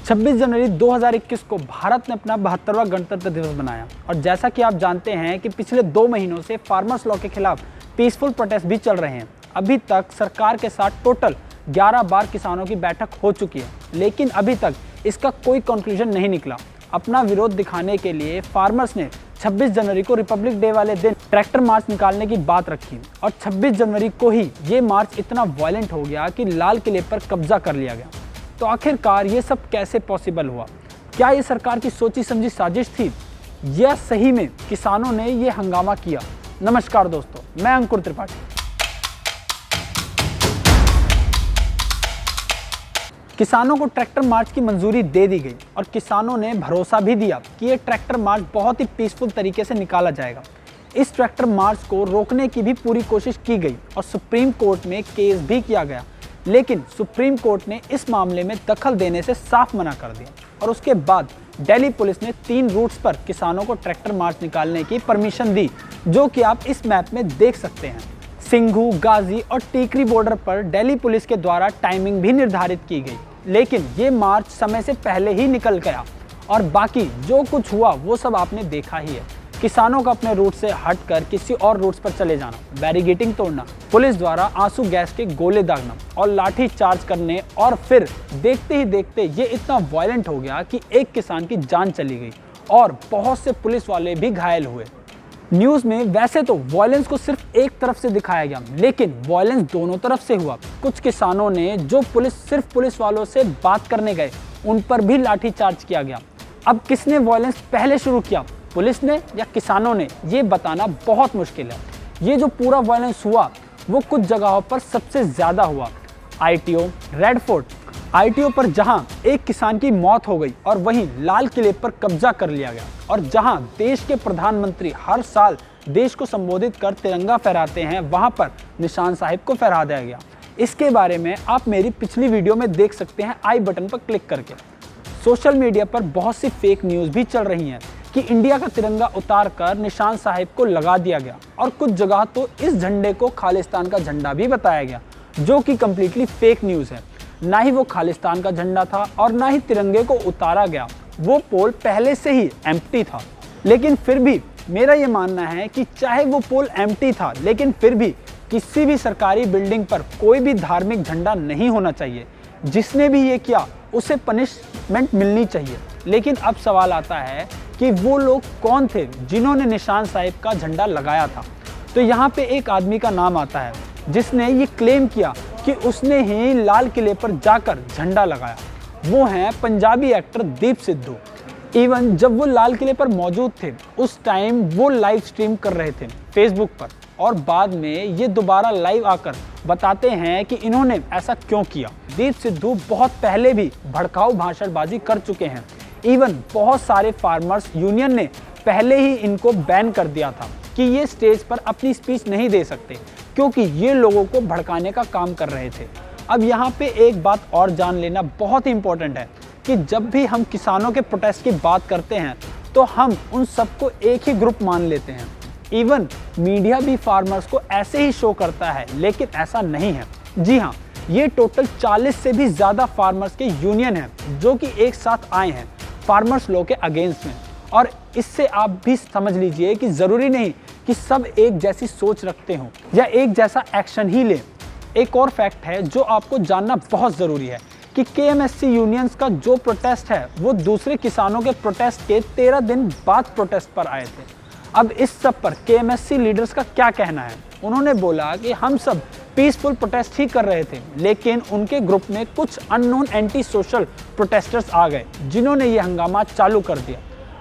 26 जनवरी 2021 को भारत ने अपना 72वां गणतंत्र दिवस मनाया और जैसा कि आप जानते हैं कि पिछले 2 महीनों से फार्मर्स लॉ के खिलाफ पीसफुल प्रोटेस्ट भी चल रहे हैं। अभी तक सरकार के साथ टोटल 11 बार किसानों की बैठक हो चुकी है, लेकिन अभी तक इसका कोई कंक्लूजन नहीं निकला। अपना विरोध दिखाने के लिए फार्मर्स ने 26 जनवरी को रिपब्लिक डे वाले दिन ट्रैक्टर मार्च निकालने की बात रखी और 26 जनवरी को ही ये मार्च इतना वायलेंट हो गया कि लाल किले पर कब्जा कर लिया गया। तो आखिरकार ये सब कैसे पॉसिबल हुआ? क्या ये सरकार की सोची समझी साजिश थी या सही में किसानों ने ये हंगामा किया? नमस्कार दोस्तों, मैं अंकुर त्रिपाठी। किसानों को ट्रैक्टर मार्च की मंजूरी दे दी गई और किसानों ने भरोसा भी दिया कि ये ट्रैक्टर मार्च बहुत ही पीसफुल तरीके से निकाला जाएगा। इस ट्रैक्टर मार्च को रोकने की भी पूरी कोशिश की गई और सुप्रीम कोर्ट में केस भी किया गया, लेकिन सुप्रीम कोर्ट ने इस मामले में दखल देने से साफ मना कर दिया और उसके बाद दिल्ली पुलिस ने 3 रूट्स पर किसानों को ट्रैक्टर मार्च निकालने की परमिशन दी, जो कि आप इस मैप में देख सकते हैं। सिंघू, गाजी और टीकरी बॉर्डर पर दिल्ली पुलिस के द्वारा टाइमिंग भी निर्धारित की गई, लेकिन ये मार्च समय से पहले ही निकल गया और बाकी जो कुछ हुआ वो सब आपने देखा ही है। किसानों का अपने रूट से हटकर किसी और रूट्स पर चले जाना, बैरिकेडिंग तोड़ना, पुलिस द्वारा आंसू गैस के गोले दागना और लाठी चार्ज करने और फिर देखते ही देखते ये इतना वायलेंट हो गया कि एक किसान की जान चली गई और बहुत से पुलिस वाले भी घायल हुए। न्यूज़ में वैसे तो वायलेंस को सिर्फ एक तरफ से दिखाया गया, लेकिन वायलेंस दोनों तरफ से हुआ। कुछ किसानों ने जो सिर्फ पुलिस वालों से बात करने गए, उन पर भी लाठी चार्ज किया गया। अब किसने वायलेंस पहले शुरू किया, पुलिस ने या किसानों ने, ये बताना बहुत मुश्किल है। ये जो पूरा वायलेंस हुआ वो कुछ जगहों पर सबसे ज़्यादा हुआ। ITO, रेड फोर्ट, ITO पर जहां एक किसान की मौत हो गई और वहीं लाल किले पर कब्जा कर लिया गया और जहां देश के प्रधानमंत्री हर साल देश को संबोधित कर तिरंगा फहराते हैं, वहां पर निशान साहिब को फहरा दिया गया। इसके बारे में आप मेरी पिछली वीडियो में देख सकते हैं आई बटन पर क्लिक करके। सोशल मीडिया पर बहुत सी फेक न्यूज़ भी चल रही हैं कि इंडिया का तिरंगा उतार कर निशान साहिब को लगा दिया गया और कुछ जगह तो इस झंडे को खालिस्तान का झंडा भी बताया गया, जो कि कम्प्लीटली फेक न्यूज़ है। ना ही वो खालिस्तान का झंडा था और ना ही तिरंगे को उतारा गया। वो पोल पहले से ही एम्प्टी था। लेकिन फिर भी मेरा ये मानना है कि चाहे वो पोल एम्प्टी था, लेकिन फिर भी किसी भी सरकारी बिल्डिंग पर कोई भी धार्मिक झंडा नहीं होना चाहिए। जिसने भी ये किया उसे पनिशमेंट मिलनी चाहिए। लेकिन अब सवाल आता है कि वो लोग कौन थे जिन्होंने निशान साहिब का झंडा लगाया था। तो यहाँ पे एक आदमी का नाम आता है जिसने ये क्लेम किया कि उसने ही लाल किले पर जाकर झंडा लगाया। वो हैं पंजाबी एक्टर दीप सिद्धू। इवन जब वो लाल किले पर मौजूद थे, उस टाइम वो लाइव स्ट्रीम कर रहे थे फेसबुक पर और बाद में ये दोबारा लाइव आकर बताते हैं कि इन्होंने ऐसा क्यों किया। दीप सिद्धू बहुत पहले भी भड़काऊ भाषणबाजी कर चुके हैं। इवन बहुत सारे फार्मर्स यूनियन ने पहले ही इनको बैन कर दिया था कि ये स्टेज पर अपनी स्पीच नहीं दे सकते, क्योंकि ये लोगों को भड़काने का काम कर रहे थे। अब यहाँ पे एक बात और जान लेना बहुत ही इंपॉर्टेंट है कि जब भी हम किसानों के प्रोटेस्ट की बात करते हैं तो हम उन सबको एक ही ग्रुप मान लेते हैं। इवन मीडिया भी फार्मर्स को ऐसे ही शो करता है, लेकिन ऐसा नहीं है। जी हाँ, ये टोटल 40 से भी ज़्यादा फार्मर्स के यूनियन हैं जो कि एक साथ आए हैं फार्मर्स लॉ के अगेंस्ट में। और इससे आप भी समझ लीजिए कि ज़रूरी नहीं कि सब एक जैसी सोच रखते हों या एक जैसा एक्शन ही ले। एक और फैक्ट है जो आपको जानना बहुत ज़रूरी है कि KMSC यूनियंस का जो प्रोटेस्ट है वो दूसरे किसानों के प्रोटेस्ट के 13 दिन बाद प्रोटेस्ट पर आए थे। अब इस सब पर KMSC लीडर्स का क्या कहना है? उन्होंने बोला कि हम सब पीसफुल प्रोटेस्ट ही कर रहे थे, लेकिन उनके ग्रुप में कुछ अननोन एंटी सोशल प्रोटेस्टर्स आ गए जिन्होंने ये हंगामा चालू कर दिया।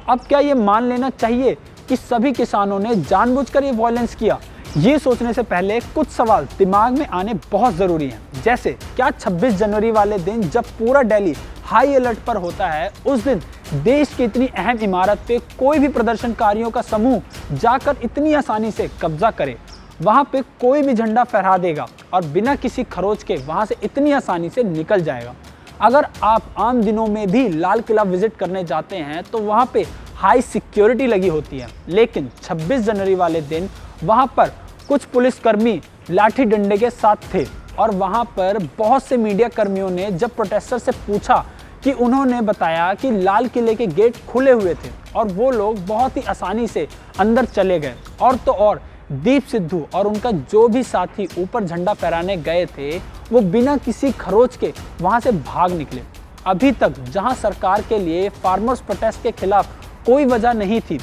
अब क्या ये मान लेना चाहिए कि सभी किसानों ने जानबूझकर ये वायलेंस किया? ये सोचने से पहले कुछ सवाल दिमाग में आने बहुत ज़रूरी हैं। जैसे क्या 26 जनवरी वाले दिन जब पूरा दिल्ली हाई अलर्ट पर होता है, उस दिन देश की इतनी अहम इमारत पे कोई भी प्रदर्शनकारियों का समूह जाकर इतनी आसानी से कब्जा करे, वहाँ पे कोई भी झंडा फहरा देगा और बिना किसी खरोच के वहाँ से इतनी आसानी से निकल जाएगा? अगर आप आम दिनों में भी लाल किला विजिट करने जाते हैं तो वहाँ पे हाई सिक्योरिटी लगी होती है, लेकिन 26 जनवरी वाले दिन वहाँ पर कुछ पुलिसकर्मी लाठी डंडे के साथ थे और वहाँ पर बहुत से मीडिया कर्मियों ने जब प्रोटेस्टर से पूछा कि उन्होंने बताया कि लाल किले के गेट खुले हुए थे और वो लोग बहुत ही आसानी से अंदर चले गए। और तो और दीप सिद्धू और उनका जो भी साथी ऊपर झंडा फहराने गए थे वो बिना किसी खरोच के वहां से भाग निकले। अभी तक जहां सरकार के लिए फार्मर्स प्रोटेस्ट के खिलाफ कोई वजह नहीं थी,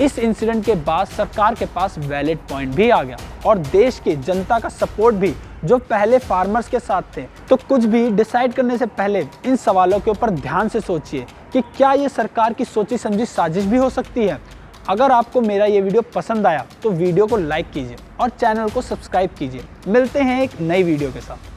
इस इंसिडेंट के बाद सरकार के पास वैलिड पॉइंट भी आ गया और देश की जनता का सपोर्ट भी जो पहले फार्मर्स के साथ थे। तो कुछ भी डिसाइड करने से पहले इन सवालों के ऊपर ध्यान से सोचिए कि क्या ये सरकार की सोची समझी साजिश भी हो सकती है। अगर आपको मेरा ये वीडियो पसंद आया तो वीडियो को लाइक कीजिए और चैनल को सब्सक्राइब कीजिए। मिलते हैं एक नई वीडियो के साथ।